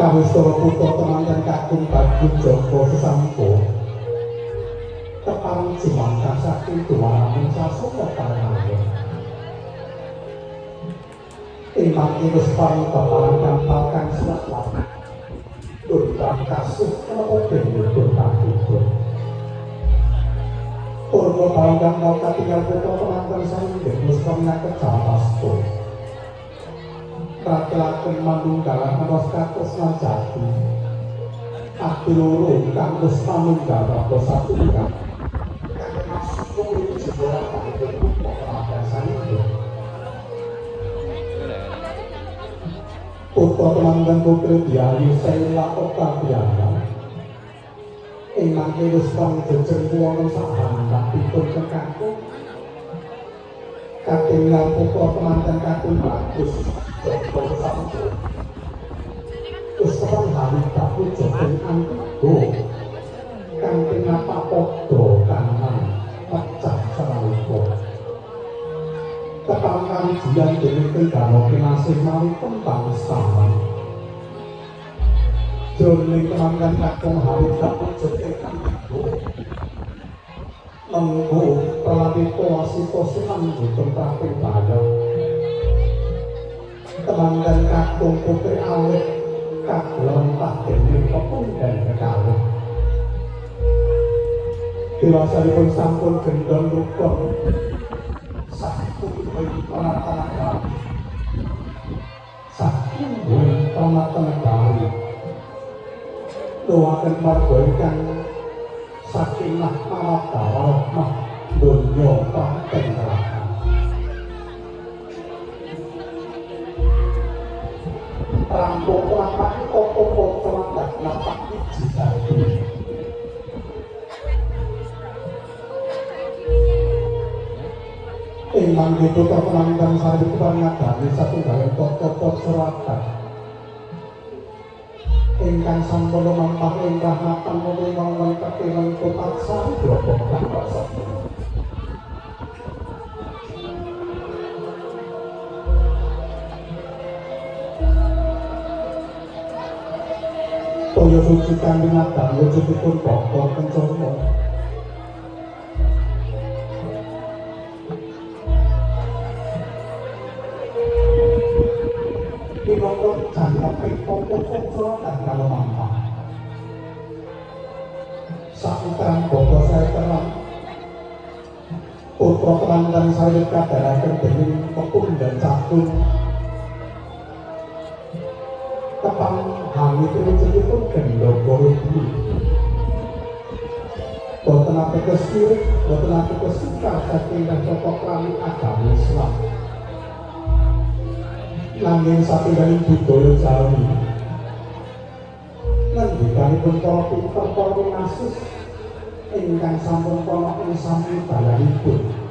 Kawistara putra temanten kakung Bagun Joko Sesampo kepareng jumangkah saking duwaraning sasuka karenanipun ingkang wis paring bapalan kampal kang selamat durkang kasih menapa dene kakung Turbo barangkang kau katingal putra temanten sainggih musta menyangkut jawatastu Rati-lakin manunggalan menos katresnan jati Ati loro kang wis manunggal rada satunggal kang masuk kuwi jebolan kanggo putra temanten sainggih Putra temanten putri Diayu Sela Oktaviana ingkang wis panjenengan wonten sahandhapipun kekakung katingal putra temanten kakung Bagus Joko Sesampo Kusran hari tapu joking antigo kang kenapa podro kanan pecah seralipo ketangkan jian dening tenggara kinasih mari tembang saman jroning kemangan kakung hari tapu joking antigo menggo pelatiko wasito sinanggo tempraking bayang temangan kakung putri alit kagelem tak dening pepundhen kekalih dewasanipun sampun gendhong rukun saking pranatan saking pranatan kali doaken marga ingkang sakinah mawaddah warahmah donya pranten rampung lapak koko terangkat lapak ijizati ingkang putra temanten saripun ngadani satunggaling tata seratan ingkang sampun mampah ing rahmatan mumpung kekiran kutaksa bloko kang rasa Toyo suci kang binatang wujudipun bapa kencana Kinoko jangkeping pokok-pokok dan kalau mampah saputan bapa saya terang putra temanten saya kadharaken dening pepundhen cakung tepang hangit wujudipun gendhoga rupi boten ateges sirik boten ateges sikar saking pokok lami agama Islam nanging satunggaling budaya Jawi ngendikanipun para pinter para winasis ingkang sampun ana ing sami dalanipun